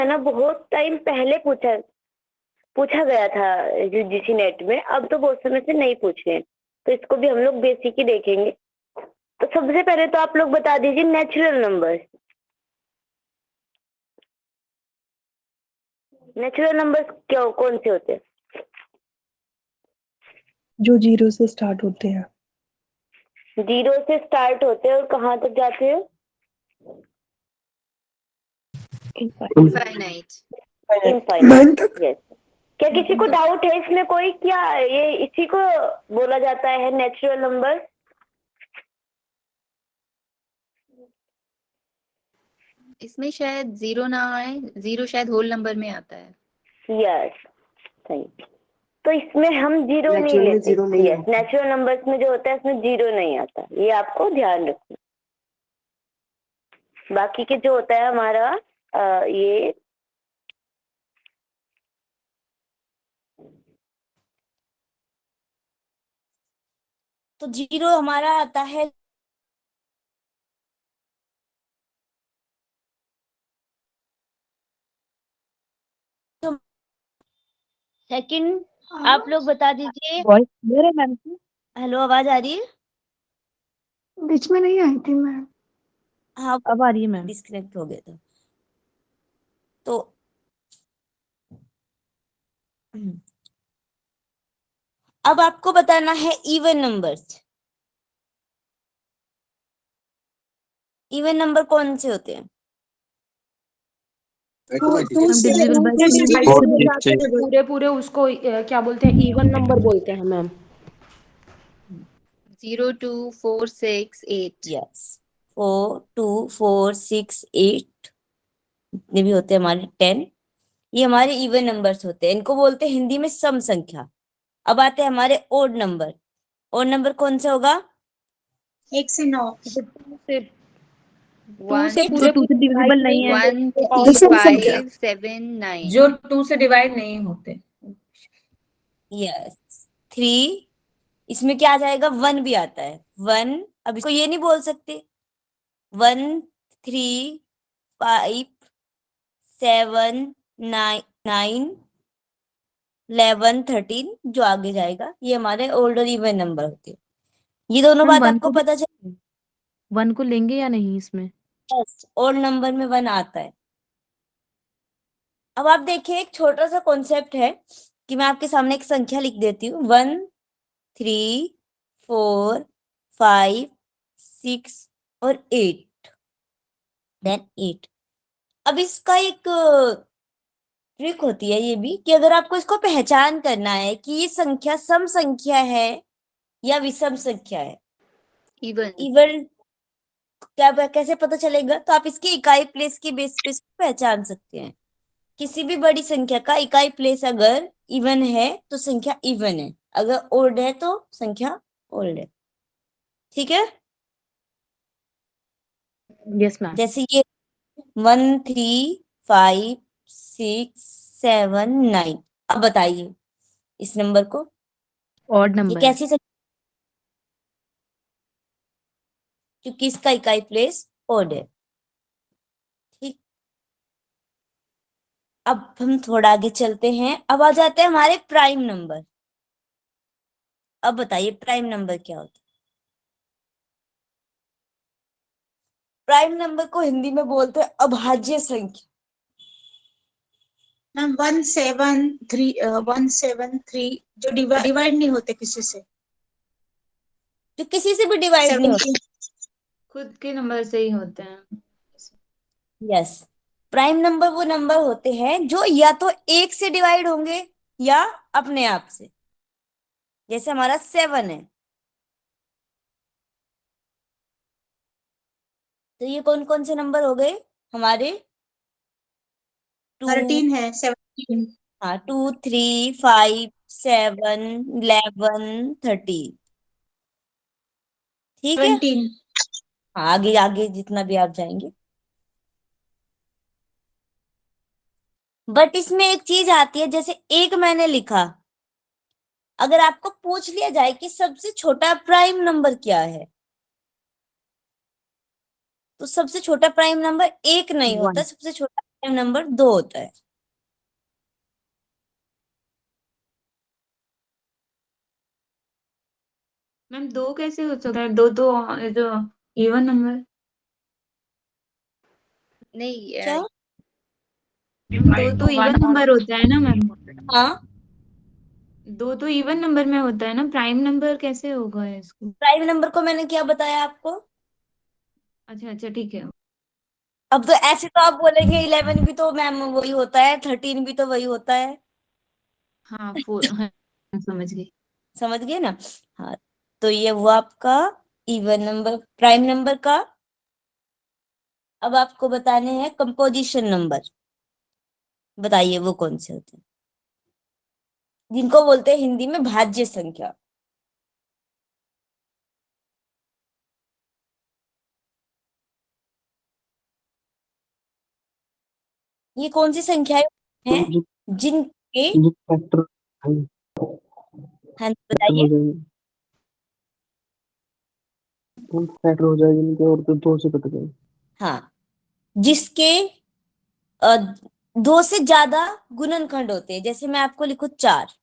है ना, बहुत टाइम पहले पूछा गया था यूजीसी नेट में, अब तो बहुत समय से नहीं पूछे हैं, तो इसको भी हम लोग बेसिक ही देखेंगे। तो सबसे पहले तो आप लोग बता दीजिए नेचुरल नंबर्स। नेचुरल नंबर्स क्या कौन से होते हैं? जो 0 से स्टार्ट होते हैं। 0 से स्टार्ट होते हैं और कहाँ तक जाते हैं? इनफाइनाइट। Infinite, yes. क्या किसी को डाउट है इसमें कोई, क्या ये इसी को बोला जाता है नेचुरल नंबर? इसमें शायद 0 ना आए, 0 शायद होल नंबर में आता है। यस, सही। तो इसमें हम 0 नहीं लेते। यस, नेचुरल नंबर्स में जो होता है इसमें 0 नहीं आता, ये आपको ध्यान रखना। बाकी के जो होता है हमारा ये तो 0 हमारा आता है सेकंड। आप लोग बता दीजिए। वॉइस क्लियर है मैम की? हेलो, आवाज आ रही है? बीच में नहीं आई थी मैम। हाँ, अब आ रही है मैम। डिस्कनेक्ट हो गया था। तो अब आपको बताना है इवन नंबर्स। इवन नंबर कौन से होते हैं? पूरे पूरे उसको क्या बोलते हैं, इवन नंबर बोलते हैं मैम। 0 2 4 6 8। यस, 4 2 4 6 8 ये भी होते हैं हमारे 10। ये हमारे इवन नंबर्स होते हैं, इनको बोलते हैं हिंदी में सम संख्या। अब आते हैं हमारे ओड नंबर। ओड नंबर कौन सा होगा? 1 से 9। 2 से One, पूरे पूरे डिविजिबल नहीं है। 1 ये 3 सम 5 संख्या 7 9। जो 2 से डिवाइड नहीं होते। यस, 3। इसमें क्या आ जाएगा? 1 भी आता है। 1, अब इसको ये नहीं बोल सकते 1 3 5 7 9 11 13 जो आगे जाएगा ये हमारे ओल्ड और इवन नंबर होते हैं। ये दोनों बात आपको पता चल। 1 को लेंगे या नहीं इसमें? यस, ओल्ड नंबर में 1 आता है। अब आप देखिए, एक छोटा सा कॉन्सेप्ट है कि मैं आपके सामने एक संख्या लिख देती हूँ, 1 3 4 5 6 और 8, देन 8। अब इसका एक ट्रिक होती है ये भी कि अगर आपको इसको पहचान करना है कि ये संख्या सम संख्या है या विषम संख्या है, इवन। इवन क्या कैसे पता चलेगा? तो आप इसके इकाई प्लेस के बेस पे इसको पहचान सकते हैं। किसी भी बड़ी संख्या का इकाई प्लेस अगर इवन है तो संख्या इवन है, अगर ओड है तो संख्या ओल्ड है। ठीक है? Yes ma'am. जैसे ये 1 3 5 6 7 9। अब बताइए इस नंबर को, ऑड ये नंबर है कैसी संख्या? क्योंकि इसका इकाई प्लेस ओड है। ठीक, अब हम थोड़ा आगे चलते हैं। अब आ जाते हैं हमारे प्राइम नंबर। अब बताइए प्राइम नंबर क्या होता है? प्राइम नंबर को हिंदी में बोलते हैं अभाज्य संख्या। मैम 173 जो डिवाइड नहीं होते किसी से। जो किसी से भी डिवाइड नहीं होता। 17 खुद के नंबर से ही होते हैं। यस, प्राइम नंबर वो नंबर होते हैं जो या तो 1 से डिवाइड होंगे या अपने आप से। जैसे हमारा 7 है, तो ये कौन कौन से नंबर हो गए हमारे? 2, 13 है, 17। हाँ, 2 3 5 7 11 13। ठीक है? 17। हाँ, आगे आगे जितना भी आप जाएंगे। बट इसमें एक चीज आती है, जैसे एक मैंने लिखा, अगर आपको पूछ लिया जाए कि सबसे छोटा प्राइम नंबर क्या है, तो सबसे छोटा प्राइम नंबर 1 नहीं होता, 1। सबसे छोटा प्राइम नंबर 2 होता है। मैम 2 कैसे हो सकता है? 2 तो जो इवन नंबर। नहीं क्या? मैम 2 तो इवन नंबर होता है ना मैम। हाँ, 2 तो इवन नंबर में होता है ना, प्राइम नंबर कैसे होगा इसको? प्राइम नंबर को मैंने क्या बताया आपको? अच्छा अच्छा ठीक है। अब तो ऐसे तो आप बोलेंगे 11 भी तो मैम वही होता है, 13 भी तो वही होता है। हाँ 4 हाँ समझ गई। समझ गए ना? हाँ, तो ये हुआ आपका इवन नंबर, प्राइम नंबर का। अब आपको बताने हैं कंपोजिशन नंबर। बताइए वो कौन से होते हैं, जिनको बोलते हैं हिंदी में भाज्य संख्या। ये कौन सी संख्याएं हैं जो जिनके, जो फैक्टर हाँ फैक्टर बताइए। हो जाएंगे, फैक्टर हो जाएगी इनके, और तो 2 से कट गए। हाँ, जिसके अ, 2 से ज्यादा गुणनखंड होते हैं। जैसे मैं आपको लिखूं 4।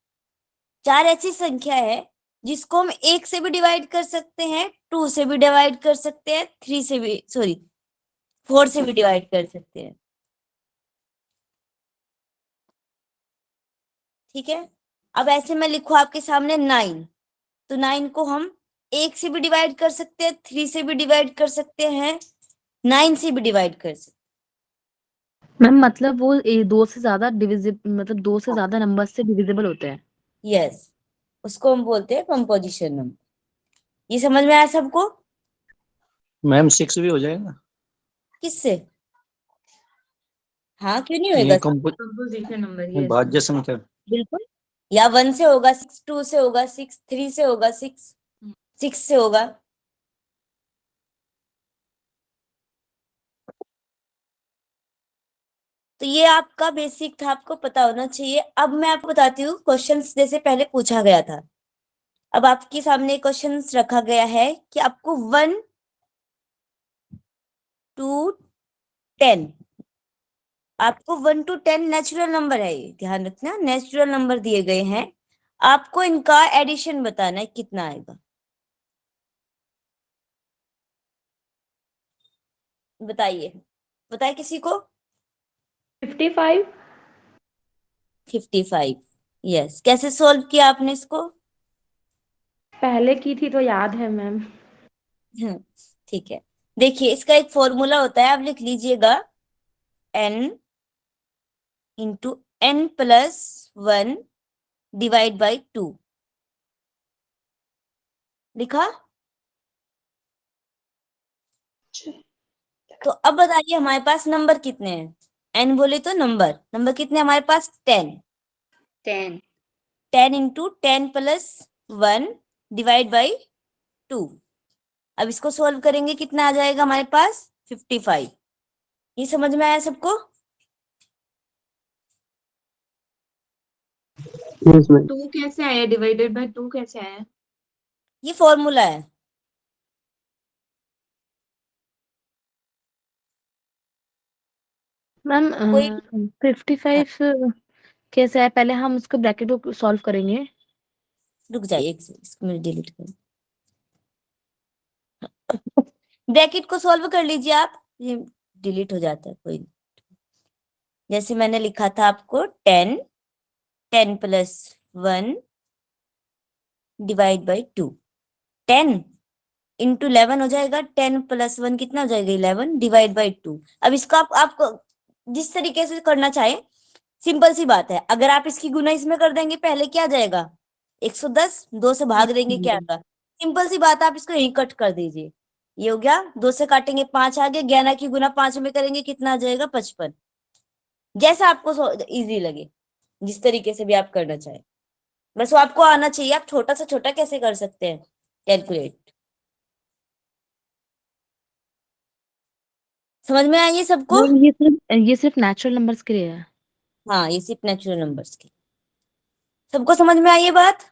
4 ऐसी संख्या है जिसको हम 1 से भी डिवाइड कर सकते हैं, 2 से भी डिवाइड कर सकते हैं, 3 से भी, सॉरी 4 से भी डिवाइड कर सकते हैं। ठीक है। अब ऐसे मैं लिखूं आपके सामने 9, तो 9 को हम 1 से भी डिवाइड कर सकते हैं, 3 से भी डिवाइड कर सकते हैं, 9 से भी डिवाइड कर सकते मैम मतलब वो 2 से ज्यादा डिविजिबल, मतलब 2 से ज्यादा नंबर से डिविजिबल होते हैं। हैं। यस, उसको हम बोलते हैं कंपोजिशन नंबर। ये समझ में आया सबको? मैम 6 भी हो जाएगा किससे? हाँ, क्यों नहीं होएगा? ये कंपोजिशन नंबर यस। भाज्य संख्या। बिल्कुल। या 1 से होगा 6, 2 से होगा 6, 3 से होगा 6, 6 से होगा। तो ये आपका बेसिक था, आपको पता होना चाहिए। अब मैं आपको बताती हूँ क्वेश्चंस जैसे पहले पूछा गया था। अब आपके सामने क्वेश्चंस रखा गया है कि आपको 1 टू 10, आपको 1 टू 10 नेचुरल नंबर है, ये ध्यान रखना, नेचुरल नंबर दिए गए हैं। आपको इनका एडिशन बताना है कितना आएगा। बताइए, बताए किसी को? 55। 55। यस, कैसे सॉल्व किया आपने इसको? पहले की थी तो याद है मैम। हम्म, ठीक है। देखिए, इसका एक फॉर्मूला होता है, आप लिख लीजिएगा। n into n+1 divide by 2। लिखा? तो अब बताइए हमारे पास नंबर कितने हैं? n बोले तो नंबर, नंबर कितने हमारे पास? 10। 10 10 इंटू 10+1 डिवाइड बाई 2। अब इसको सोल्व करेंगे, कितना आ जाएगा हमारे पास? 55। ये समझ में आया सबको? Yes ma'am. 2 कैसे आया? डिवाइडेड बाय 2 कैसे आया? ये फॉर्मूला है। मैम कोई 55 कैसे है, पहले हम उसको ब्रैकेट को सॉल्व करेंगे। रुक जाइए, एक सेकंड, इसको मैं डिलीट कर। ब्रैकेट को सॉल्व कर लीजिए आप, ये डिलीट हो जाता है कोई। जैसे मैंने लिखा था आपको 10, 10+1 डिवाइड बाई 2। 10 इंटू 11 हो जाएगा, 10+1 कितना हो जाएगा? 11 डिवाइड बाई 2। अब इसको आपको जिस तरीके से करना चाहे, सिंपल सी बात है। अगर आप इसकी गुना इसमें कर देंगे, पहले क्या आ जाएगा? 110, 2 से भाग देंगे क्या आएगा? सिंपल सी बात है, आप इसको यही कट कर दीजिए। ये हो गया, 2 से काटेंगे 5 आ गया, 11 की गुना 5 में करेंगे कितना आ जाएगा? 55। जैसा आपको इजी लगे, जिस तरीके से भी आप करना चाहे, बस वो आपको आना चाहिए। आप छोटा से छोटा कैसे कर सकते हैं कैलकुलेट। समझ में आई ये सबको? मैम ये सिर्फ नेचुरल नंबर्स के लिए है। हाँ, ये सिर्फ नेचुरल नंबर्स की। सबको समझ में आई ये बात?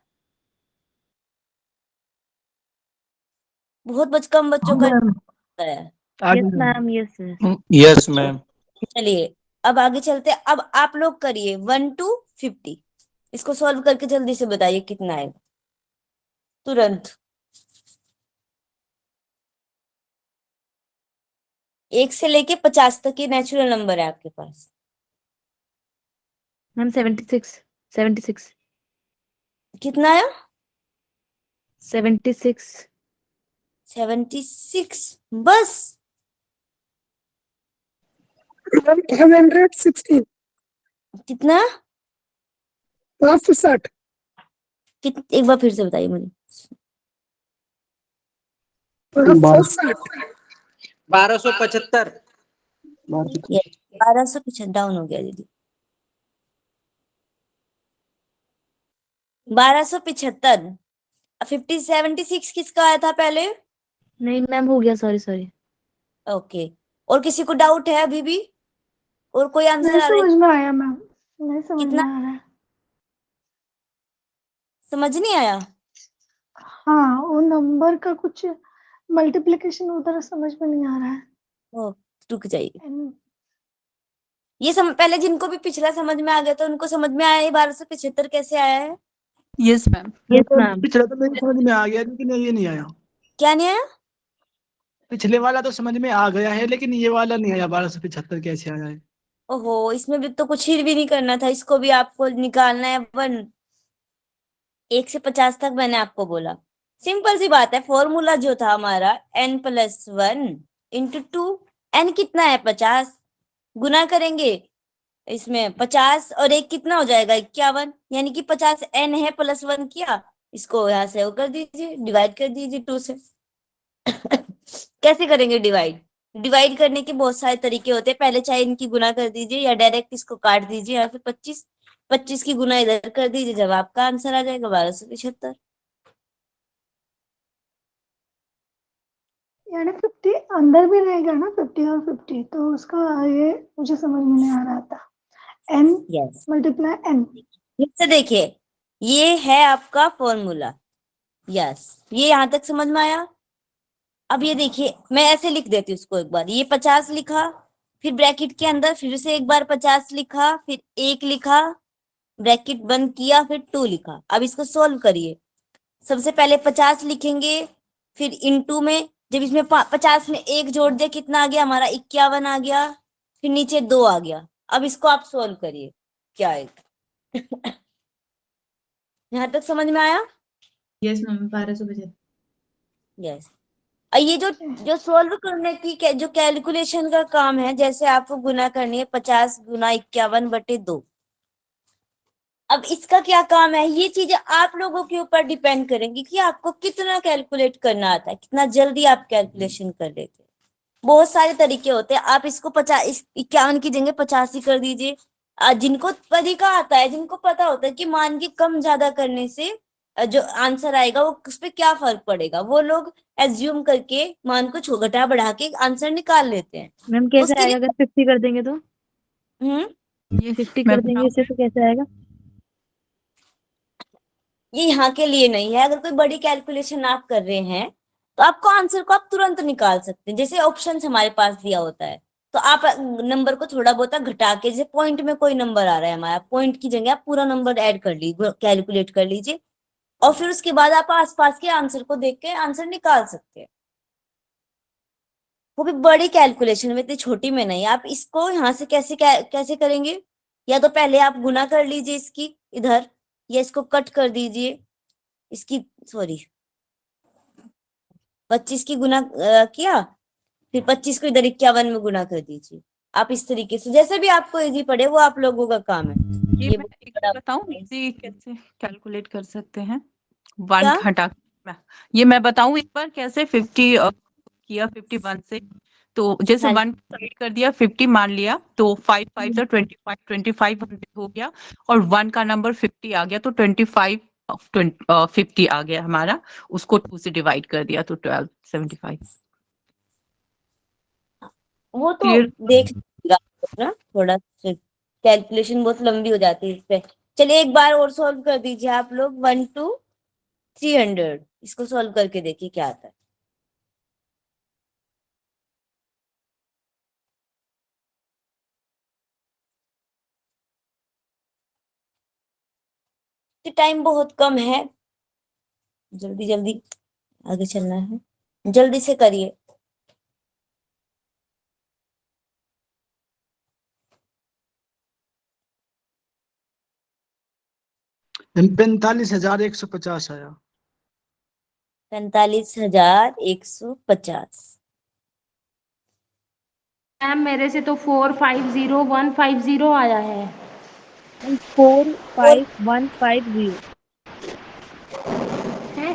बहुत कम बच्चों का मैम है। Yes ma'am, yes yes ma'am. चलिए, अब आगे चलते हैं। अब आप लोग करिए 1 to 50, इसको सॉल्व करके जल्दी से बताइए कितना आएगा तुरंत। 1 से लेके 50 तक के नेचुरल नंबर है आपके पास। मैम 76 कितना आया? 76 76 बस? 516 कितना? 560 एक बार फिर से बताइए मुझे। 560 1275 1250 डाउन हो गया दीदी। 1275। 76 किसका आया था पहले? नहीं मैम, हो गया, सॉरी। ओके, और किसी को डाउट है अभी भी? और कोई आंसर नहीं आ रहा है? समझ में आया मैम, नहीं समझ में कितना? आ रहा है। समझ नहीं आया? हाँ, वो नंबर का कुछ मल्टीप्लिकेशन उधर समझ में नहीं आ रहा है। ओ, रुक जाइए। And ये पहले जिनको भी पिछला समझ में आ गया था उनको समझ में आया ये 1275 कैसे आया है? Yes ma'am. Yes ma'am. पिछला तो मेरी समझ में आ गया लेकिन ये नहीं आया। क्या नहीं आया? पिछले वाला तो समझ में आ गया है लेकिन ये वाला नहीं आया, 1275 कैसे आया है। ओहो, इसमें भी तो कुछ ही भी नहीं करना था, इसको भी आपको निकालना है 1 से 50 तक मैंने आपको बोला। सिंपल सी बात है, फॉर्मूला जो था हमारा n+1 इंटू 2। n कितना है? 50। गुना करेंगे इसमें 50 और 1 कितना हो जाएगा? 51, यानी कि 50 n है प्लस 1 किया। इसको यहाँ से वो कर दीजिए, डिवाइड कर दीजिए 2 से। कैसे करेंगे डिवाइड? डिवाइड करने के बहुत सारे तरीके होते हैं। पहले चाहे इनकी गुना कर दीजिए या डायरेक्ट इसको काट दीजिए यहाँ पे 25 की गुना इधर कर दीजिए, जब आपका आंसर आ जाएगा 1275। यानी 50 अंदर भी रहेगा ना, 50 और 50, तो उसका ये मुझे समझ में नहीं आ रहा था। n yes, multiply n। फिर से देखिए, ये है आपका फॉर्मूला। यस, ये यहां तक समझ में आया? अब ये देखिए, मैं ऐसे लिख देती हूँ इसको। एक बार ये 50 लिखा, फिर ब्रैकेट के अंदर फिर से एक बार 50 लिखा, फिर 1 लिखा, ब्रैकेट बंद किया, फिर 2 लिखा। अब इसको सोल्व करिए। सबसे पहले 50 लिखेंगे, फिर इनटू में जब इसमें 50 में 1 जोड़ दे कितना आ गया हमारा? 51 आ गया। फिर नीचे 2 आ गया। अब इसको आप सोल्व करिए, क्या आएगा? यहाँ तक समझ में आया? Yes ma'am 1275। यस। ये जो सोल्व करने की जो कैलकुलेशन का काम है, जैसे आपको गुना करनी है 50 गुना 51/2। अब इसका क्या काम है? ये चीजें आप लोगों के ऊपर डिपेंड करेंगी कि आपको कितना कैलकुलेट करना आता है, कितना जल्दी आप कैलकुलेशन कर लेते हैं। बहुत सारे तरीके होते हैं। आप इसको 51 की जगह 85 कर दीजिए। जिनको तरीका आता है, जिनको पता होता है कि मान के कम ज्यादा करने से जो आंसर आएगा वो उस पर क्या फर्क पड़ेगा, वो लोग एज्यूम करके मान को घटा बढ़ा के आंसर निकाल लेते हैं। मैम कैसे उसके आएगा लिए अगर 50 कर देंगे तो? ये 50 मैं कर देंगे इससे तो कैसे आएगा? ये यहाँ के लिए नहीं है। अगर कोई बड़ी कैलकुलेशन आप कर रहे हैं तो आपको आंसर को आप तुरंत निकाल सकते हैं। जैसे ऑप्शंस हमारे पास दिया होता है, तो आप नंबर को थोड़ा बहुत घटा के, जैसे पॉइंट में कोई नंबर आ रहा है हमारा, पॉइंट की जगह आप पूरा नंबर ऐड कर लीजिए, कैलकुलेट कर लीजिए, और फिर उसके बाद आप आसपास के आंसर को देख के आंसर निकाल सकते हैं। वो भी बड़ी कैलकुलेशन में, इतनी छोटी में नहीं। आप इसको यहाँ से कैसे करेंगे? या तो पहले आप गुना कर लीजिए इसकी इधर, या इसको कट कर दीजिए इसकी, सॉरी 25 की गुना किया, फिर 25 को इधर 51 में गुना कर दीजिए। आप इस तरीके से, जैसे भी आपको इजी पड़े, वो आप लोगों का काम है। ये ये मैं बहुत एक बड़ा बताऊं इजी कैसे कैलकुलेट कर सकते हैं? 1 क्या? हटा मैं ये मैं बताऊं एक बार कैसे 50 किया 51 से। तो जैसे हाँ 1 साइड कर दिया, 50 मान लिया, तो 5 5 से 25 25 हो गया, और 1 का नंबर 50 आ गया, तो 25 50 आ गया हमारा। उसको 2 से डिवाइड कर दिया, तो 1275। वो तो क्लियर? देख लीजिएगा ना, थोड़ा कैलकुलेशन बहुत लंबी हो जाती है इस पे। चलिए एक बार और सॉल्व कर दीजिए आप लोग। 1 to 300 इसको सॉल्व करके देखिए क्या आता है। कि टाइम बहुत कम है, जल्दी जल्दी आगे चलना है, जल्दी से करिए। मैम 45,150 आया। 45,150। मैम मेरे से तो 450150 आया है। 45150। हैं?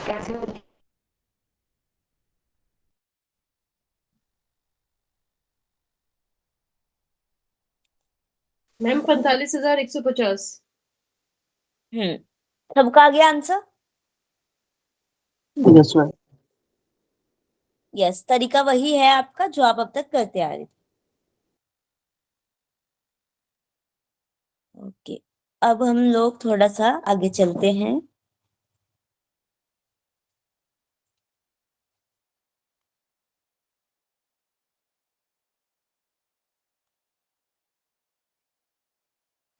कैसे हो? मैम 45,150। सबका आ गया आंसर? Yes ma'am. यस, तरीका वही है आपका जो आप अब तक करते आ रहे थे। ओके, अब हम लोग थोड़ा सा आगे चलते हैं।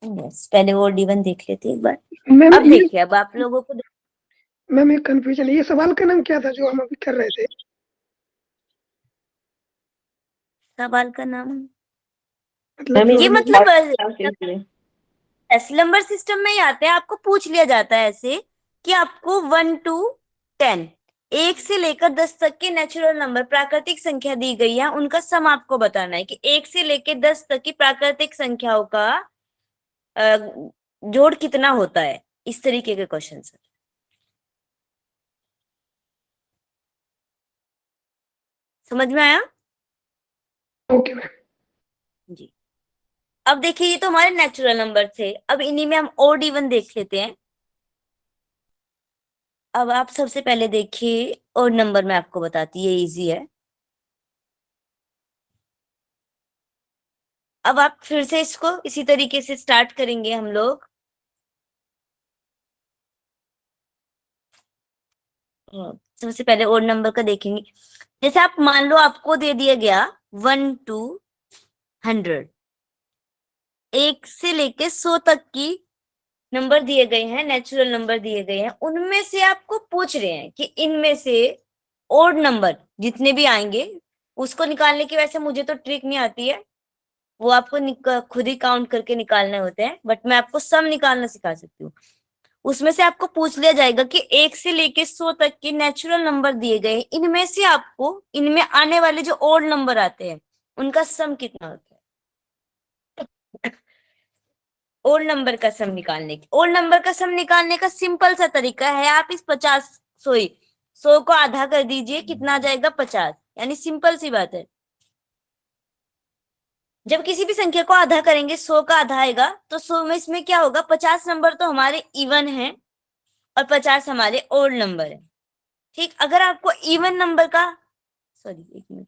यस, पहले वो D1 देख लेते एक बार। मैम अब ये देखिए, अब आप लोगों को मैम एक कंफ्यूजन है, ये सवाल का नाम क्या था जो हम अभी कर रहे थे? सवाल का नाम, मतलब ये जो मतलब ऐसे नंबर सिस्टम में ही आते हैं, आपको पूछ लिया जाता है ऐसे कि आपको 1 to 10, 1 से लेकर 10 तक के नेचुरल नंबर, प्राकृतिक संख्या दी गई है, उनका सम आपको बताना है कि 1 से लेकर 10 तक की प्राकृतिक संख्याओं का अ, जोड़ कितना होता है। इस तरीके के क्वेश्चन सर। समझ में आया? Okay ma'am. जी। अब देखिए, ये तो हमारे नेचुरल नंबर थे, अब इन्हीं में हम ओड इवन देख लेते हैं। अब आप सबसे पहले देखिए ओड नंबर, मैं आपको बताती, ये इजी है। अब आप फिर से इसको इसी तरीके से स्टार्ट करेंगे हम लोग। सबसे पहले ओड नंबर का देखेंगे। जैसे आप मान लो आपको दे दिया गया 1 to 100, 1 से लेके 100 तक की नंबर दिए गए हैं, नेचुरल नंबर दिए गए हैं, उनमें से आपको पूछ रहे हैं कि इनमें से ओड नंबर जितने भी आएंगे उसको निकालने की, वैसे मुझे तो ट्रिक नहीं आती है, वो आपको खुद ही काउंट करके निकालने होते हैं, बट मैं आपको सम निकालना सिखा सकती हूँ। उसमें से आपको पूछ लिया जाएगा कि 1 से लेके 100 तक के नेचुरल नंबर दिए गए हैं, इनमें से आपको इनमें आने वाले जो ओड नंबर आते हैं उनका सम कितना होता है। ओड नंबर का सम निकालने की, ओड नंबर का सम निकालने का सिंपल सा तरीका है, आप इस 100 को आधा कर दीजिए, कितना आ जाएगा 50, यानी सिंपल सी बात है। जब किसी भी संख्या को आधा करेंगे 100 का आधा आएगा, तो 100 में इसमें क्या होगा, 50 नंबर तो हमारे इवन है और 50 हमारे ओड नंबर है। ठीक, अगर आपको इवन नंबर का, सॉरी एक मिनट,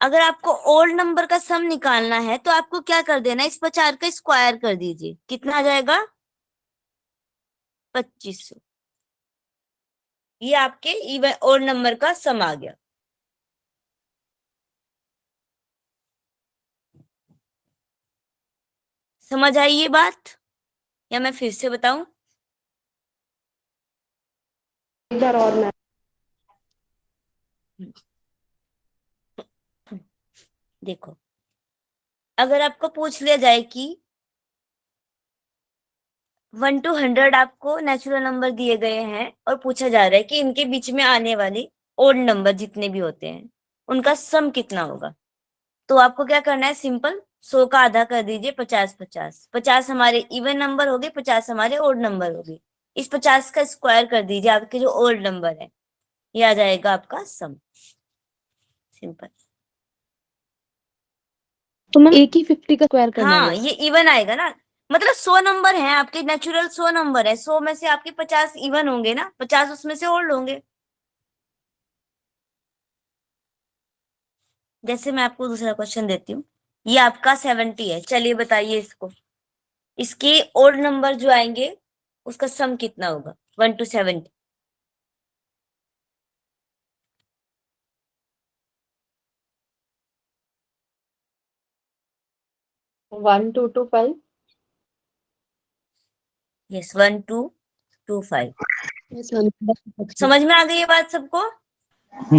अगर आपको ओड नंबर का सम निकालना है तो आपको क्या कर देना, इस 50 का स्क्वायर कर दीजिए, कितना आ जाएगा 2500। ये आपके इवन ओड नंबर का सम आ गया। समझ आई ये बात, या मैं फिर से बताऊं? इधर और मैम। देखो, अगर आपको पूछ लिया जाए कि 1 to 100 आपको नेचुरल नंबर दिए गए हैं और पूछा जा रहा है कि इनके बीच में आने वाले ओड नंबर जितने भी होते हैं उनका सम कितना होगा, तो आपको क्या करना है, सिंपल 100 का आधा कर दीजिए, 50 50 हमारे इवन नंबर हो गए, 50 हमारे ओड नंबर हो गए, इस 50 का स्क्वायर कर दीजिए, आपके जो ओड नंबर है ये आ जाएगा आपका सम। सिंपल। तो मैम एक ही 50 का स्क्वायर करना है हाँ, बस। ये इवन आएगा ना, मतलब 100 नंबर हैं आपके, नेचुरल 100 नंबर है, 100 में से आपके 50 इवन होंगे ना, 50 उसमें से ओल्ड होंगे। जैसे मैं आपको दूसरा क्वेश्चन देती हूँ, ये आपका 70 है, चलिए बताइए इसको, इसके ओड नंबर जो आएंगे उसका सम कितना होगा, 1 to 70। 1 2 2 5। Yes 1 2 2 5 Yes, ma'am. समझ में आ गई ये बात सबको?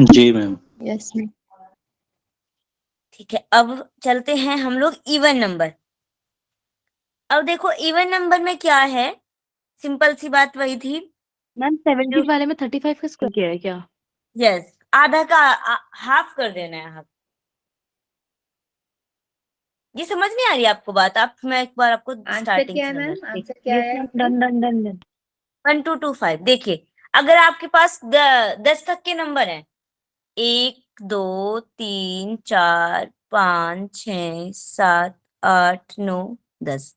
जी मैम। Yes ma'am. ठीक है, अब चलते हैं हम लोग इवन नंबर। अब देखो इवन नंबर में क्या है, सिंपल सी बात वही थी। मैम 17 वाले में 35 का स्क्वायर किया है क्या? यस, आधा का हाफ कर देना है हाफ। ये समझ नहीं आ रही आपको बात? आप मैं एक बार आपको आंसर स्टार्टिंग क्या है से मैम? समझाती हूँ। आंसर क्या है? डन डन डन डन 1 2 2 5 देखिए, अगर आपके पास 10 तक के नंबर हैं, 1 2 3 4 5 6 7 8 9 10,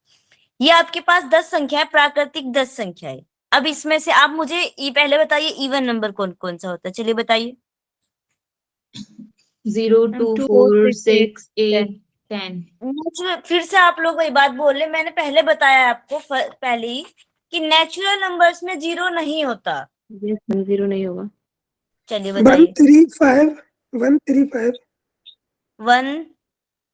ये आपके पास 10 संख्या है, प्राकृतिक 10 संख्या है। अब इसमें से आप मुझे पहले बताइए इवन नंबर कौन कौन सा होता है, चलिए बताइए। 0 2 4 6 8 10। फिर से आप लोग वही बात बोल रहे, मैंने पहले बताया आपको पहले ही कि नेचुरल नंबर्स में 0 नहीं होता। यस मैम 0 नहीं होगा। चलिए बताइए। 135 1,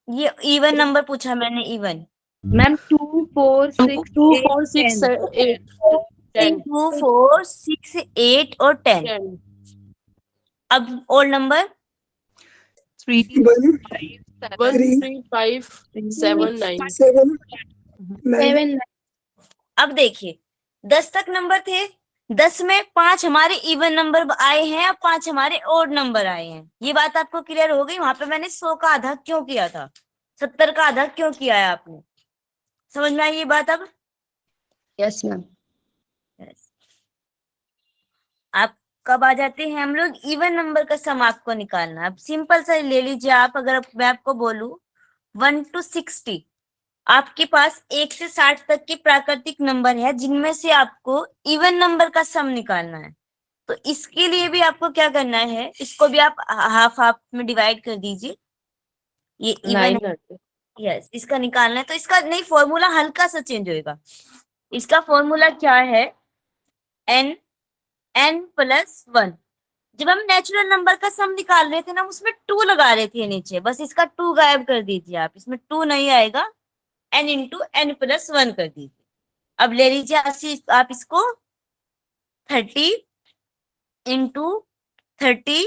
ये इवन नंबर पूछा मैंने, इवन। मैम 2 4 6 2 8 4 6 10 8 10 2 4 6 8 और 10। 10 अब ओल्ड नंबर 3 1 1 3 5 7 9 7 अब देखिए 10 तक नंबर थे, 10 में 5 हमारे इवन नंबर आए हैं और 5 हमारे ओड नंबर आए हैं। ये बात आपको क्लियर हो गई? वहां पे मैंने 100 का आधा क्यों किया था, 70 का आधा क्यों किया है आपने, समझ में आई ये बात अब? Yes ma'am. Yes. आप कब आ जाते हैं हम लोग इवन नंबर का सम आपको निकालना। अब सिंपल सा ले लीजिए आप, अगर मैं आपको बोलूं 1 to 60, आपके पास 1 से 60 तक के प्राकृतिक नंबर है जिनमें से आपको इवन नंबर का सम निकालना है। तो इसके लिए भी आपको क्या करना है, इसको भी आप हाफ हाफ में डिवाइड कर दीजिए। ये इवन, 9 यस, इसका निकालना है। तो इसका नहीं, फॉर्मूला हल्का सा चेंज होएगा। इसका फॉर्मूला क्या है, n प्लस 1। जब हम नेचुरल नंबर का सम निकाल रहे थे ना, उसमें 2 लगा रहे थे नीचे, बस इसका 2 गायब कर दीजिए आप, इसमें 2 नहीं आएगा, n इंटू n प्लस 1 कर दीजिए। अब ले लीजिए आप इसको 30 इंटू 30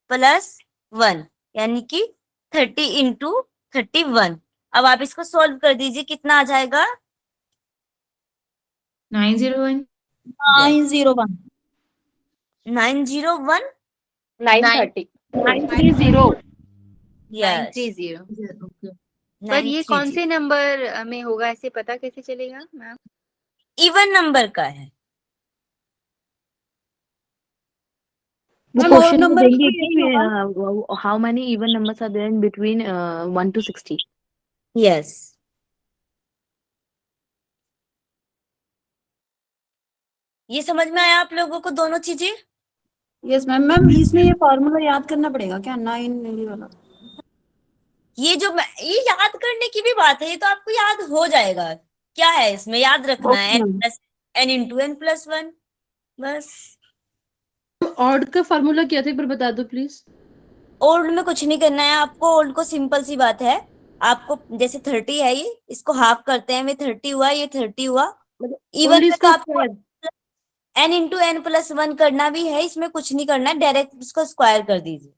प्लस 1, यानी कि 30 इंटू 31। अब आप इसको सॉल्व कर दीजिए, कितना आ जाएगा? 901 901 901 930 930 यस 930। ओके। पर ये कौन से नंबर में होगा, ऐसे पता कैसे चलेगा मैम? इवन नंबर का है। वो मैम, और क्वेश्चन में नंबर देंगे भी यही कि how many even numbers are there in between 1 to 60। Yes, ये समझ में आया आप लोगों को दोनों चीजें? Yes ma'am. मैम इसमें ये फॉर्मूला याद करना पड़ेगा क्या, 9 वाला? ये याद करने की भी बात है, ये तो आपको याद हो जाएगा। क्या है इसमें याद रखना है, n इंटू n प्लस 1, बस। ऑड का फार्मूला क्या था, एक बार बता दो प्लीज। ओल्ड में कुछ नहीं करना है आपको, ओल्ड को सिंपल सी बात है, आपको जैसे 30 है, ये इसको हाफ करते हैं, ये 30 हुआ, ये 30 हुआ। इवन में तो आपको n इंटू n प्लस 1 करना भी है, इसमें कुछ नहीं करना है, डायरेक्ट इसको स्क्वायर कर दीजिए,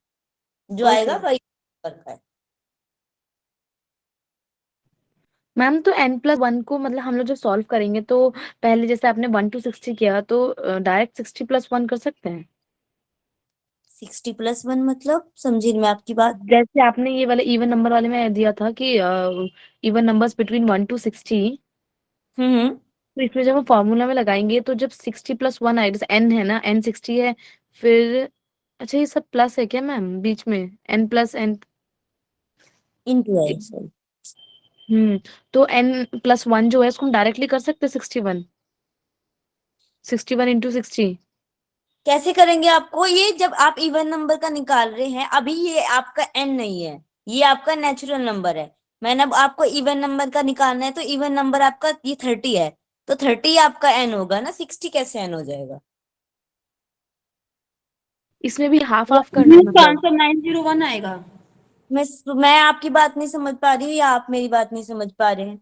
जो आएगा वही करता है। मैम तो n+1 को मतलब हम लोग जब सॉल्व करेंगे तो पहले जैसे आपने 1 to 60 किया तो डायरेक्ट 60 + 1 कर सकते हैं। 60 + 1 मतलब समझी मैं आपकी बात। जैसे आपने ये वाले इवन नंबर वाले में दिया था कि इवन नंबर्स बिटवीन 1 to 60, तो इसमें जब हम फॉर्मूला में लगाएंगे तो जब 60 + 1 आएगा, जैसे n है ना, n 60 है, फिर अच्छा ये सब प्लस है क्या मैम बीच में, n + n इंटू है। तो n+1 जो है इसको हम डायरेक्टली कर सकते हैं 61 × 60। कैसे करेंगे आपको ये, जब आप इवन नंबर का निकाल रहे हैं, अभी ये आपका n नहीं है, ये आपका नेचुरल नंबर है। मैंने अब आपको इवन नंबर का निकालना है, तो इवन नंबर आपका ये 30 है, तो 30 आपका n होगा ना, 60 कैसे n हो जाएगा? इसमें भी हाफ हाफ करना है मतलब। आंसर 901 आएगा। मैं आपकी बात नहीं समझ पा रही हूँ या आप मेरी बात नहीं समझ पा रहे हैं?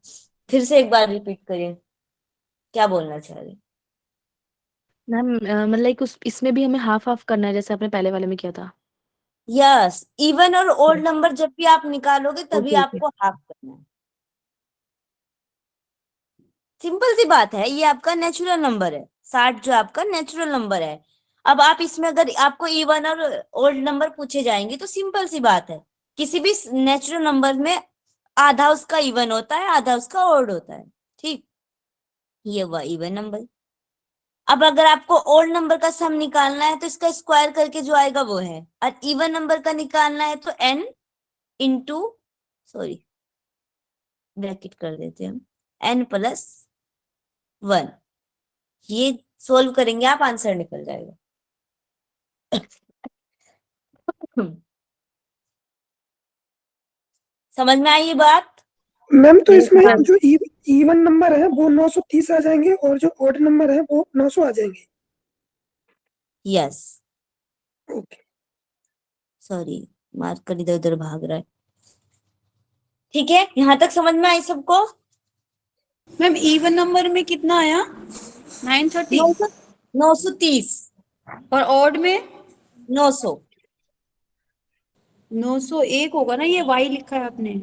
फिर से एक बार रिपीट करिए। क्या बोलना चाह रहे? मैम मतलब लाइक उस इसमें भी हमें हाफ हाफ करना है जैसे आपने पहले वाले में किया था। यस, इवन और ओड नंबर जब भी आप निकालोगे तभी ओके ओके आपको हाफ करना है। सिंपल सी बात है, ये आपका नेचुरल नंबर है 60 जो आपका नेचुरल नंबर है। अब आप इसमें अगर आपको इवन और ओड नंबर पूछे जाएंगे तो सिंपल सी बात है, किसी भी नेचुरल नंबर में आधा उसका इवन होता है, आधा उसका ओड होता है। ठीक, ये हुआ इवन नंबर। अब अगर आपको ओड नंबर का सम निकालना है तो इसका स्क्वायर करके जो आएगा वो है, और इवन नंबर का निकालना है तो n इंटू, सॉरी ब्रैकेट कर देते हैं हम, n+1। ये सोल्व करेंगे आप, आंसर निकल जाएगा। समझ में आई ये बात? मैम तो नहीं इसमें मैम जो इवन नंबर है वो 930 आ जाएंगे और जो ऑड नंबर है वो 900 आ जाएंगे। Yes, okay. सॉरी मार्कर इधर उधर भाग रहा है। ठीक है, यहां तक समझ में आई सबको? मैम इवन नंबर में कितना आया? 930 930 और ऑड में 900। 901 होगा ना, ये वाई लिखा है आपने।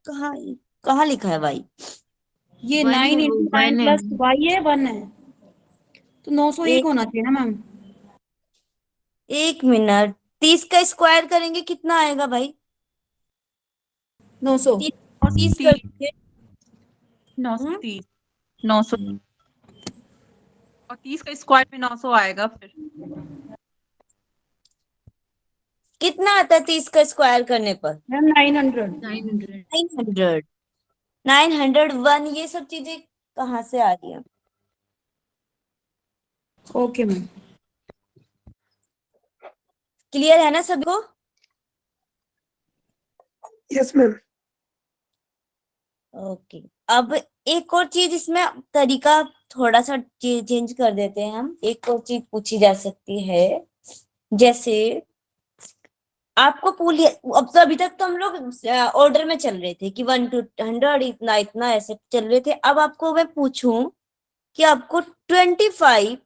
कहाँ कहाँ लिखा है भाई? ये 1 9 है, इंटू 9 1 है। प्लस वाई है 1 है, तो 901 एक होना चाहिए ना मैम। एक मिनट, 30 का स्क्वायर करेंगे कितना आएगा भाई? 900। 30 30 करके 930 900 और 30 का स्क्वायर में 900 आएगा फिर। कितना आता है 30 का स्क्वायर करने पर? मैम 900। 900। 900, 901, ये सब चीजें कहाँ से आ रही हैं? Okay ma'am. क्लियर है ना सभी को? Yes ma'am. ओके, अब एक और चीज इसमें तरीका थोड़ा सा चेंज कर देते हैं हम। एक और चीज पूछी जा सकती है, जैसे आपको पूरी, अब तो अभी तक तो हम लोग ऑर्डर में चल रहे थे कि 1 to 100 इतना इतना ऐसे चल रहे थे। अब आपको मैं पूछूं कि आपको 25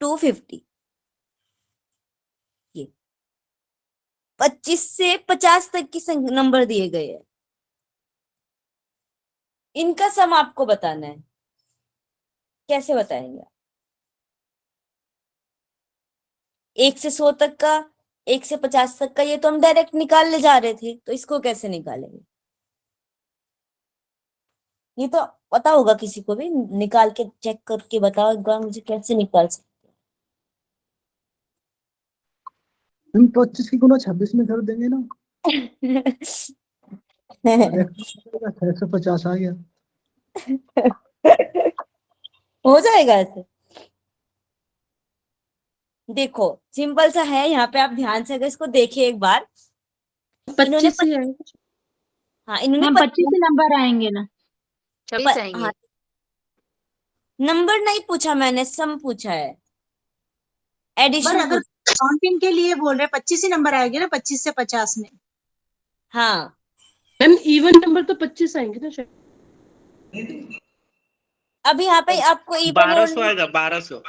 to 50, ये 25 से 50 तक की नंबर दिए गए हैं, इनका सम आपको बताना है। कैसे बताएंगे आप? 1 से 100 तक का, 1 से 50 तक का, ये तो हम डायरेक्ट निकाल ले जा रहे थे, तो इसको कैसे निकालेंगे? ये तो पता होगा किसी को भी, निकाल के चेक करके बताओ एक बार मुझे, कैसे निकाल सकते? हम 25 की गुना 26 में कर देंगे ना, 650 आ गया। हो जाएगा ऐसे। देखो सिंपल सा है, यहाँ पे आप ध्यान से अगर इसको देखिए एक बार, इन्होंने 25 ही आएगा। हाँ इन्होंने मैम 25 ही नंबर आएंगे ना। 26 आएंगे। हाँ, नंबर नहीं पूछा मैंने, सम पूछा है, पर एडिशन अगर पूछा। काउंटिंग के लिए बोल रहे 25 ही नंबर आएंगे ना, 25 से 50 में। हाँ मैम इवन नंबर तो 25 आएंगे ना शायद। अब यहाँ पे आपको इवन 1200 आएगा, 1200।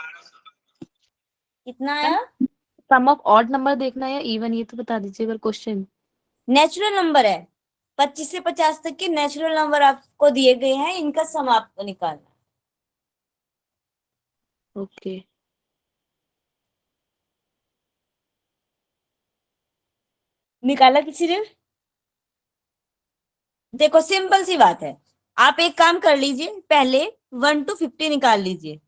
कितना आया? सम ऑफ ऑड नंबर देखना है या इवन, ये तो बता दीजिए अगर क्वेश्चन। नेचुरल नंबर है, 25 से 50 तक के नेचुरल नंबर आपको दिए गए हैं, इनका सम आपको निकालना है। ओके निकाला किसी ने? देखो सिंपल सी बात है, आप एक काम कर लीजिए, पहले 1 to 50 निकाल लीजिए,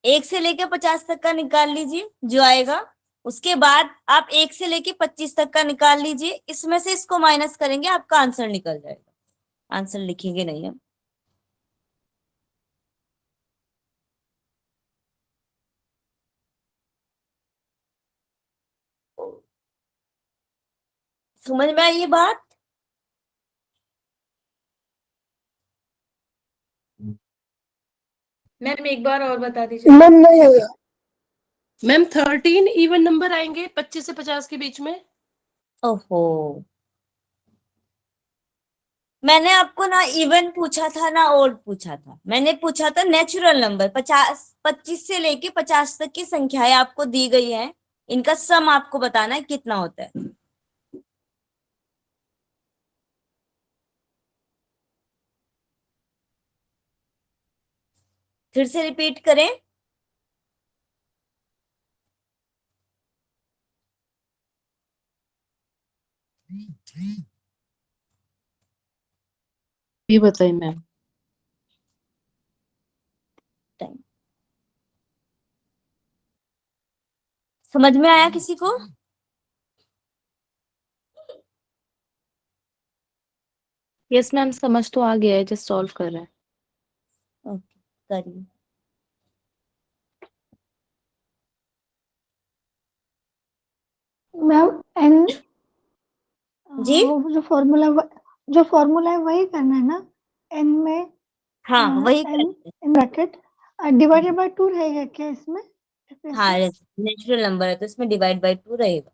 1 से लेके 50 तक का निकाल लीजिए जो आएगा। उसके बाद आप 1 से लेके 25 तक का निकाल लीजिए, इसमें से इसको माइनस करेंगे, आपका आंसर निकल जाएगा। आंसर लिखेंगे नहीं हम। समझ में आई ये बात? मैम एक बार और बता दीजिए। मैम नहीं आया। मैम 13 इवन नंबर आएंगे 25 से 50 के बीच में। ओहो, मैंने आपको ना इवन पूछा था ना ओड पूछा था, मैंने पूछा था नेचुरल नंबर। 25 से लेके 50 तक की संख्याएं आपको दी गई है, इनका सम आपको बताना है कितना होता है। फिर से रिपीट करें। ये बताइए मैम। समझ में आया किसी को? यस मैम, समझ तो आ गया है, जस्ट सॉल्व कर रहे हैं। ओके, करिए। मैम एन जी जो फॉर्मूला है वही करना है ना? एन में हाँ वही एन करते हैं। इन ब्रैकेट डिवाइडेड बाय 2 रहेगा क्या इसमें? हाँ, नेचुरल नंबर है तो इसमें डिवाइड बाय 2 रहेगा।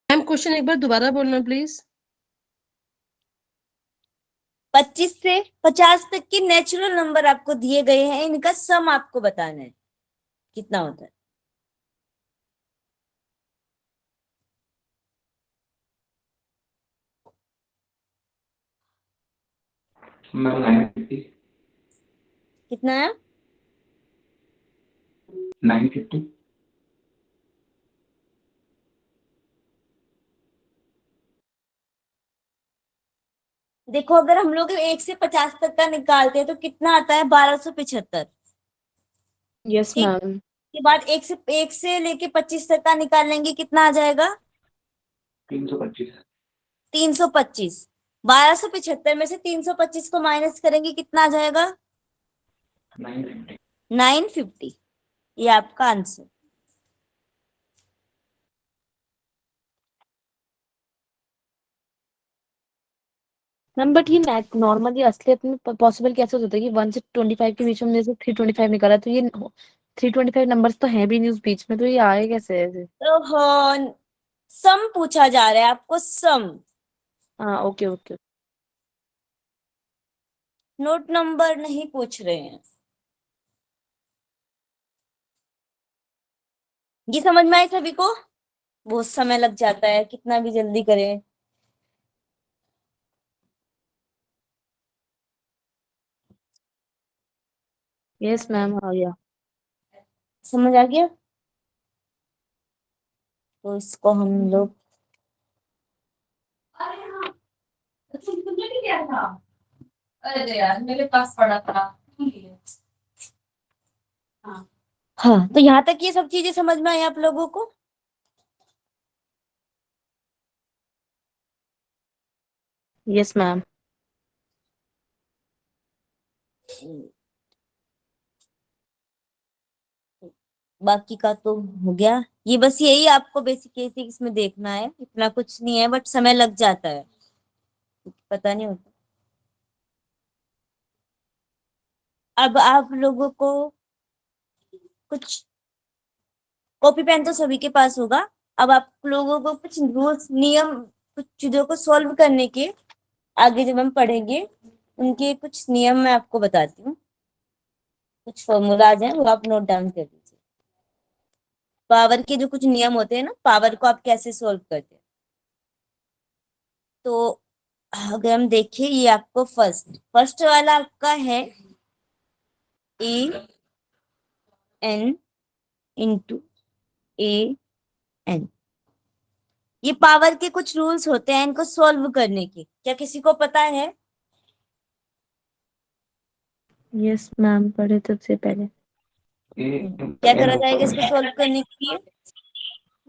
मैम क्वेश्चन एक बार दोबारा बोलना प्लीज। 25 से 50 तक की नेचुरल नंबर आपको दिए गए हैं, इनका सम आपको बताना है कितना होता है। मैम 950। कितना है? 950। देखो, अगर हम लोग 1 से 50 तक का निकालते हैं तो कितना आता है? 1275। यस ठीक। मैम। के बाद 1 से लेके 25 तक का निकालेंगे, कितना आ जाएगा? 325। 325। 1275 में से 325 को माइनस करेंगे, कितना आ जाएगा? 950। 950। ये आपका आंसर। मैम बट ये नॉर्मली असलियत में पॉसिबल कैसे होता है कि 1 से 25 के बीच में हमने से 325 निकाला, तो ये 325 नंबर्स तो हैं भी नहीं उस बीच में, तो ये आए कैसे ऐसे? तो सम पूछा जा रहा है आपको, सम। हाँ ओके ओके। नोट नंबर नहीं पूछ रहे हैं। ये समझ में आए सभी को? बहुत समय लग जाता है, कितना भी जल्दी करें। यस मैम, आ गया। समझ आ गया? तो इसको हम लोग अरे यार, मेरे पास पड़ा था। हाँ, तो यहाँ तक ये सब चीजें समझ में आई आप लोगों को? Yes ma'am. बाकी का तो हो गया। ये बस यही आपको बेसिक इसमें देखना है, इतना कुछ नहीं है, बट समय लग जाता है, पता नहीं होता। अब आप लोगों को कुछ कॉपी पेन तो सभी के पास होगा। अब आप लोगों को कुछ रूल्स, नियम, कुछ चीजों को सॉल्व करने के आगे जब हम पढ़ेंगे, उनके कुछ नियम मैं आपको बताती हूँ। कुछ फॉर्मूलाज हैं, वो आप नोट डाउन कर लीजिए। पावर के जो कुछ नियम होते हैं ना, पावर को आप कैसे सॉल्व करते हैं। तो अगर हम देखें, ये आपको फर्स्ट वाला आपका है A N into A N. ये पावर के कुछ रूल्स होते हैं इनको सॉल्व करने के, क्या किसी को पता है? यस मैम, पढ़े तब से पहले। क्या करा जाएगा इसको सॉल्व करने के लिए?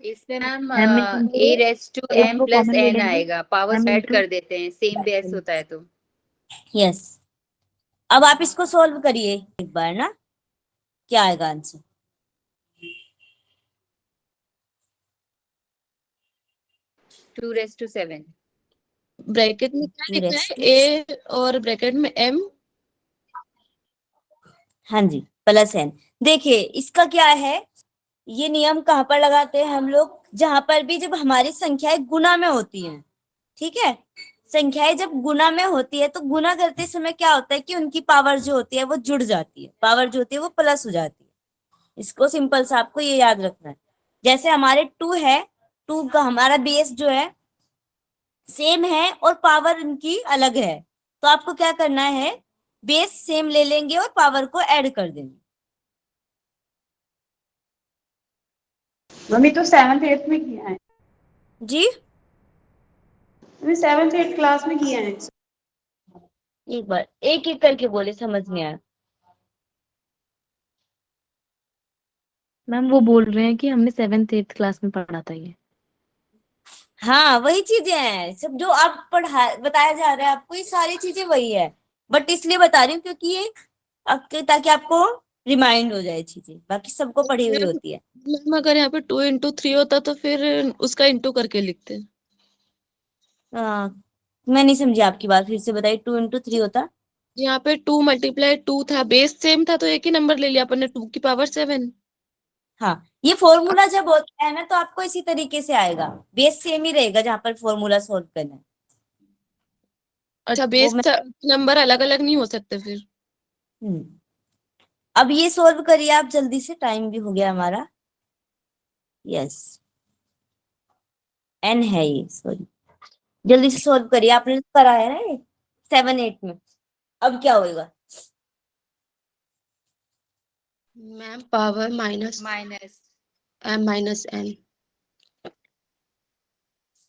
इसमें ma'am M into a raise to eight M को प्लस कॉमन ले एन लेंगे। आएगा, पावर्स एम ऐड इंटू कर देते हैं, सेम बेस होता है तो। यस। अब आप इसको सॉल्व करिए एक बार ना, क्या आएगा answer? Two raise to 7। Bracket में क्या 2 लिखना रेस है? टू ए और ब्रैकेट में एम। हाँ जी, प्लस एन। देखिए इसका क्या है, ये नियम कहाँ पर लगाते हैं हम लोग, जहां पर भी जब हमारी संख्याएं गुना में होती हैं, ठीक है, संख्याएं जब गुना में होती है तो गुना करते समय क्या होता है कि उनकी पावर जो होती है वो जुड़ जाती है, पावर जो होती है वो प्लस हो जाती है। इसको सिंपल सा आपको ये याद रखना है। जैसे हमारे 2 है, 2 का हमारा बेस जो है सेम है और पावर इनकी अलग है, तो आपको क्या करना है, बेस सेम ले लेंगे और पावर को ऐड कर देंगे। मम्मी तो 7th 8th में किया है, जी मम्मी 7th 8th क्लास में किया है। एक बार एक एक करके बोले, समझ नहीं आया। मैम वो बोल रहे हैं कि हमने 7th 8th क्लास में पढ़ा था ये। हाँ वही चीजें हैं सब जो आप पढ़ा बताया जा रहा है आपको, ये सारी चीजें वही है, बट इसलिए बता रही हूँ क्योंकि ये आपके, ताकि आपको रिमाइंड हो जाए चीजें, बाकी सबको पढ़ी हुई होती है। मैम अगर यहाँ पे 2 into 3 होता तो फिर उसका इंटू करके लिखते। हाँ मैं नहीं समझी आपकी बात, फिर से बताइए। 2 into 3 होता, यहाँ पे 2 × 2 था, बेस सेम था तो एक ही नंबर ले लिया अपन ने, 2⁻7। हाँ ये फॉर्मूला जब होता है ना तो आपको इसी तरीके से आएगा, बेस सेम ही रहेगा जहां पर फॉर्मूला सॉल्व करना है। अच्छा, वो बेस मैं नंबर अलग अलग नहीं हो सकते फिर? अब ये सॉल्व करिए आप जल्दी से, टाइम भी हो गया हमारा। यस एन है ये, सॉरी, जल्दी से सॉल्व करिए, आपने करा है ना ये 7 8 में। अब क्या होएगा, ma'am power minus minus m minus n।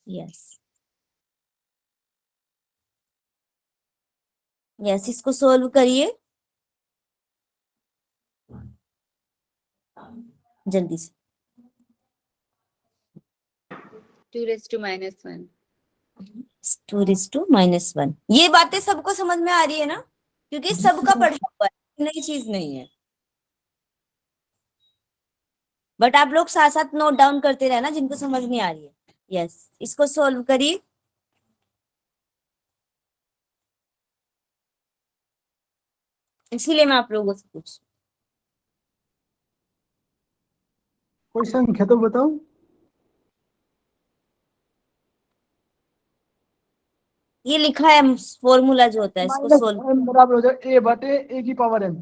Yes yes, इसको सॉल्व करिए जल्दी से। 2⁻⁻1। 2:-1, ये बातें सबको समझ में आ रही है ना, क्योंकि सबका पढ़ा हुआ है, नई चीज नहीं है, बट आप लोग साथ साथ नोट डाउन करते रहना जिनको समझ नहीं आ रही है। यस इसको सॉल्व करिए। इसीलिए मैं आप लोगों से पूछ, कोई संख्या तो बताओ। ये लिखा है फॉर्मूला जो होता है, इसको माइनस सोल्व। एम बराबर हो जाए ए बटे ए की पावर एम।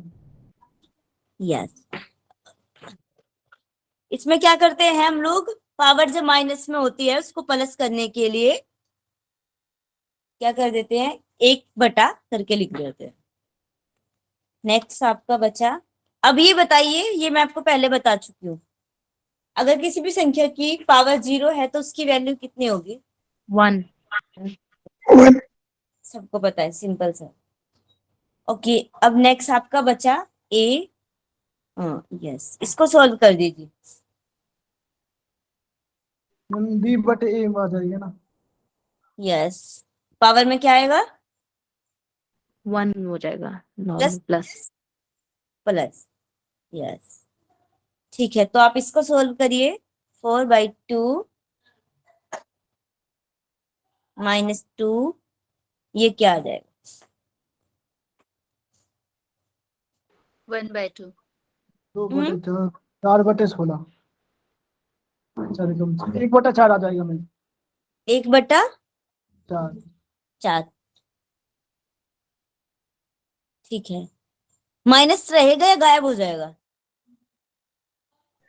यस इसमें क्या करते हैं हम लोग, पावर जब माइनस में होती है उसको प्लस करने के लिए क्या कर देते हैं, 1 बटा करके लिख देते हैं। नेक्स्ट आपका बचा, अब ये बताइए, ये मैं आपको पहले बता चुकी हूँ, अगर किसी भी संख्या की पावर 0 है तो उसकी वैल्यू कितनी होगी, 1। सबको पता है, सिंपल सा। ओके अब नेक्स्ट आपका बचा ए, यस इसको सॉल्व कर दीजिए। बी बटे ए आ जाएगा ना। यस पावर में क्या आएगा, 1 हो जाएगा, plus normal plus. Plus. Yes ठीक है, तो आप इसको सोल्व करिए। 4/2 -2, ये क्या आ जाएगा, 1/2। 2/4, 4/16। अच्छा देखो 1/4 आ जाएगा मेरे। 1/4, 4। ठीक है, माइनस रहेगा या गायब हो जाएगा,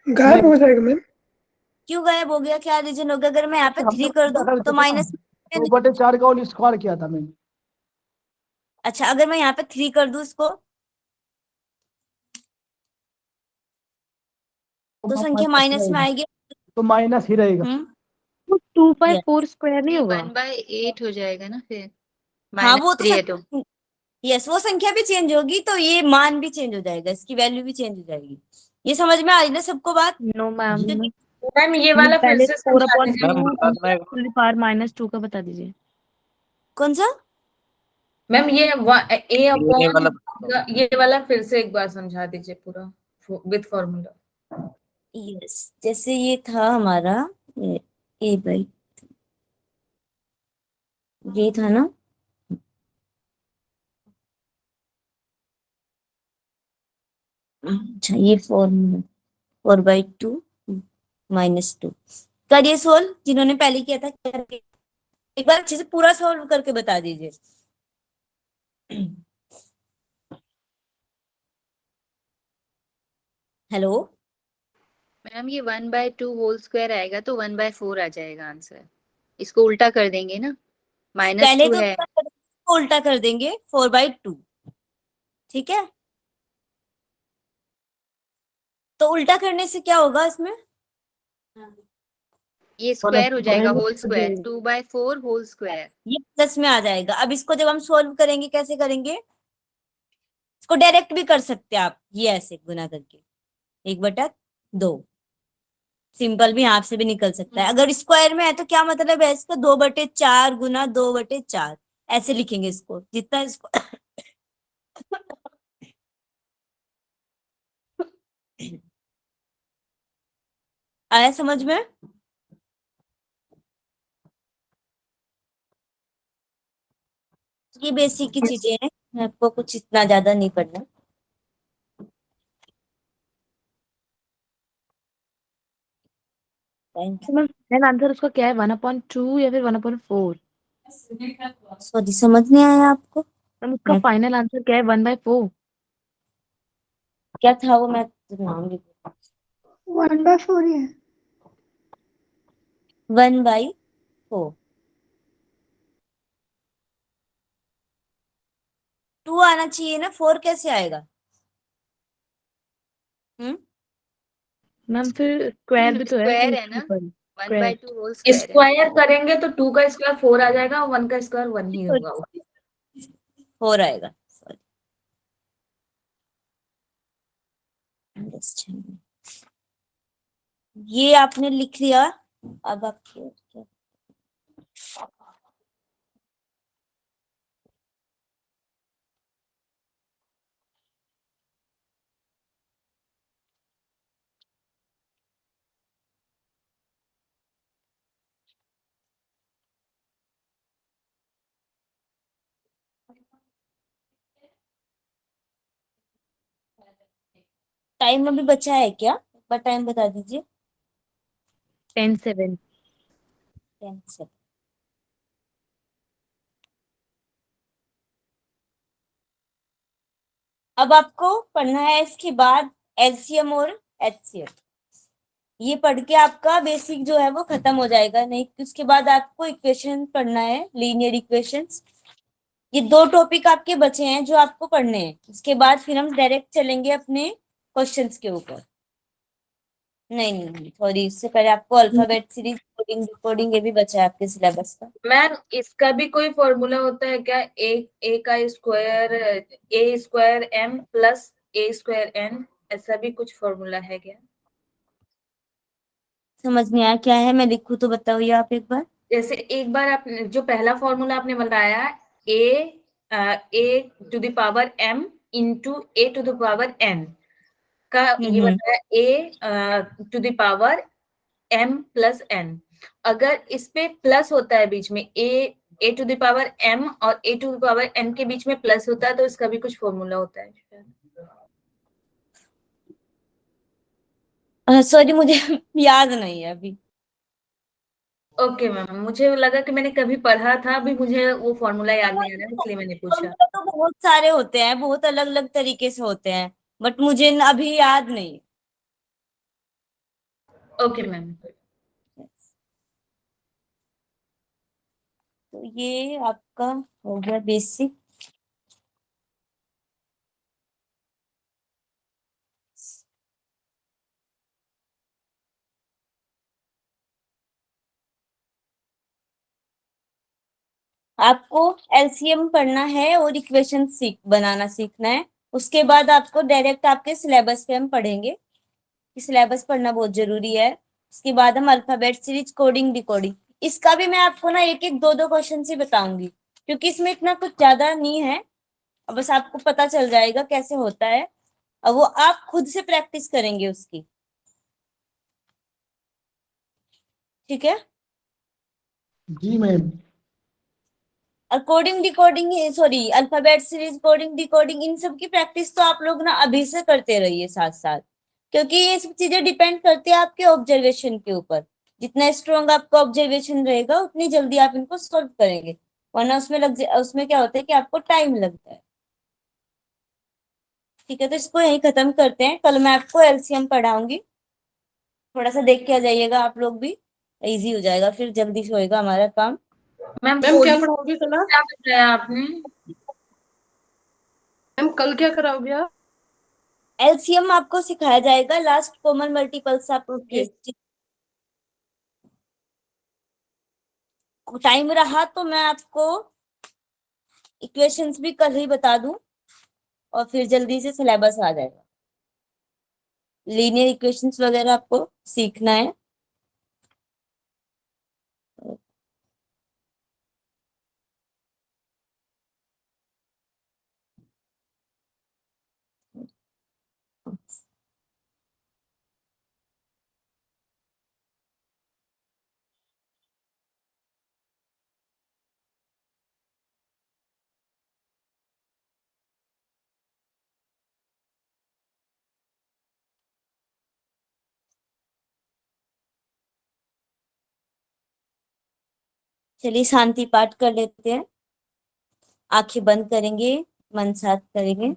गायब हो जाएगा मैम। क्यों गायब हो गया, क्या रीजन होगा, अगर मैं यहाँ पे 3 कर दूं तो माइनस। 2/4 का होल स्क्वायर किया था मैंने। अच्छा अगर मैं यहाँ पे 3 कर दूं इसको, तो संख्या माइनस में आएगी। तो माइनस ही रहेगा। तो 2/4 स्क्वायर नहीं होगा? 1/8 हो जाएगा ना फिर, हाँ वो -3 है तो। तो यस वो संख्या भी चेंज होगी तो ये मान भी चेंज हो जाएगा, इसकी वैल्यू भी चेंज हो जाएगी। ये समझ में आ रही ना सबको बात? No ma'am. मैम ये वाला फिर पहले से 4 समझा अपॉन दीजिए। 2 पावर -2 का बता दीजिए। कौन सा? मैम ये ए अपॉन, ये वाला फिर से एक बार समझा दीजिए पूरा विद फॉर्मूला। यस जैसे ये था हमारा A/, ये था ना, अच्छा ये 4/2 -2 करिए सोल्व। जिन्होंने पहले किया था करके एक बार अच्छे से पूरा सॉल्व करके बता दीजिए। हेलो मैम ये 1/2 होल स्क्वायर आएगा तो 1/4 आ जाएगा आंसर। इसको उल्टा कर देंगे ना, पहले -2 तो है। उल्टा कर देंगे 4/2, ठीक है। तो उल्टा करने से क्या होगा इसमें? ये स्क्वायर हो जाएगा, होल स्क्वायर, 2/4 होल स्क्वायर। ये प्लस में आ जाएगा। अब इसको जब हम सोल्व करेंगे कैसे करेंगे? इसको डायरेक्ट भी कर सकते हैं आप, ये ऐसे गुना करके 1/2 सिंपल भी हाफ से भी निकल सकता है। अगर स्क्वायर में है तो क्या मतलब है इसका? 2/4 गुना 2/4 ऐसे लिखेंगे इसको, जितना इसको आया समझ में? ये बेसिक की चीजें हैं, आपको कुछ इतना ज्यादा नहीं पढ़ना। थैंक मैम फाइनल आंसर उसका क्या है, 1/2 या फिर 1/4? सॉरी समझ नहीं आया आपको? मैम उसका फाइनल आंसर क्या है, 1/4? क्या था वो? मैं तो नाम लिख 1/4 ही है। 1/4 2 आना चाहिए ना, 4 कैसे आएगा? मैम फिर स्क्वायर भी तो है स्क्वायर है ना, ऊपर। 1/2 होल स्क्वायर है। स्क्वायर करेंगे तो 2 का स्क्वायर 4 आ जाएगा और 1 का स्क्वायर 1 ही होगा। 4 आएगा, सॉरी। अंडरस्टैंड, ये आपने लिख लिया। अब आप टाइम अभी बचा है क्या? एक बार टाइम बता दीजिए। 10-7। 10 से। अब आपको पढ़ना है इसके बाद एलसीएम और एचसीएफ। ये पढ़ के आपका बेसिक जो है वो खत्म हो जाएगा। नहीं, उसके बाद आपको इक्वेशन पढ़ना है, लीनियर इक्वेशंस। ये 2 टॉपिक आपके बचे हैं जो आपको पढ़ने हैं। उसके बाद फिर हम डायरेक्ट चलेंगे अपने क्वेश्चंस के ऊपर। नहीं सॉरी, इससे पहले आपको अल्फाबेट सीरीज, कोडिंग डिकोडिंग ये भी बचा है आपके सिलेबस का। मैम इसका भी कोई फॉर्मूला होता है क्या? ए का square A² M plus A² N, ऐसा भी कुछ फॉर्मूला है क्या? समझ नहीं आया क्या है? मैं लिखूं तो बताइए आप एक बार। जैसे एक बार आप जो पहला फॉर्मूला आपने बताया A⁴M इंटू A⁴N का, ये बताया A⁴M प्लस N। अगर इस पे प्लस होता है बीच में, A⁴M और A⁴N के बीच में प्लस होता है तो इसका भी कुछ फॉर्मूला होता है? सॉरी मुझे याद नहीं है अभी। ओके मैम, मुझे लगा कि मैंने कभी पढ़ा था, अभी मुझे वो फॉर्मूला याद नहीं आ रहा इसलिए मैंने पूछा। फॉर्मूला तो बहुत सारे होते हैं, बहुत अलग अलग तरीके से होते हैं, बट मुझे अभी याद नहीं। Okay ma'am. तो ये आपका हो गया बेसिक। आपको एलसीएम पढ़ना है और इक्वेशन बनाना सीखना है। उसके बाद आपको डायरेक्ट आपके सिलेबस पे हम पढ़ेंगे। सिलेबस पढ़ना बहुत जरूरी है। उसके बाद हम अल्फाबेट सीरीज, कोडिंग डिकोडिंग, इसका भी मैं आपको ना एक एक 2 क्वेश्चन ही बताऊंगी, क्योंकि इसमें इतना कुछ ज्यादा नहीं है। अब बस आपको पता चल जाएगा कैसे होता है, और वो आप खुद से प्रैक्टिस करेंगे उसकी। ठीक है? जी मैम। और coding decoding, sorry, alphabet series, coding decoding, इन सब की प्रैक्टिस तो आप लोग ना अभी से करते रहिए साथ साथ, क्योंकि ये सब चीजें डिपेंड करती है आपके ऑब्जर्वेशन के ऊपर। जितना स्ट्रॉन्ग आपका ऑब्जर्वेशन रहेगा उतनी जल्दी आप इनको सॉल्व करेंगे, वरना उसमें क्या होता है कि आपको टाइम लगता है। ठीक है, तो इसको यहीं खत्म करते हैं। कल मैं आपको एलसीएम पढ़ाऊंगी, थोड़ा सा देख के आ जाइएगा आप लोग भी, इजी हो जाएगा, फिर जल्दी से होएगा हमारा काम। मैम मैम क्या कोडिंग पढ़ाओगे कल आप? क्या बताया आपने? मैम कल क्या कराओगे आप? एलसीएम आपको सिखाया जाएगा, लास्ट कॉमन मल्टीपल्स आप ओके। टाइम रहा तो मैं आपको इक्वेशंस भी कल ही बता दूं, और फिर जल्दी से सिलेबस आ जाएगा। लीनियर इक्वेशंस वगैरह आपको सीखना है। चलिए शांति पाठ कर लेते हैं, आंखें बंद करेंगे, मन शांत करेंगे।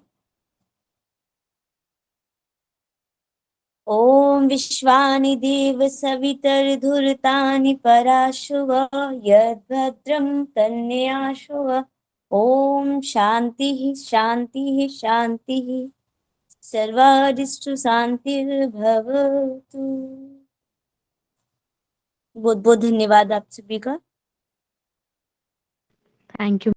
ओम विश्वानि देव सवितर्धुर्तानि पराशुव यद्भद्रं तन्याशुव। ओम शांति शांति शांति, सर्वारिष्टु शांतिर्भवतु। बहुत बहुत धन्यवाद आप सभी का। Thank you.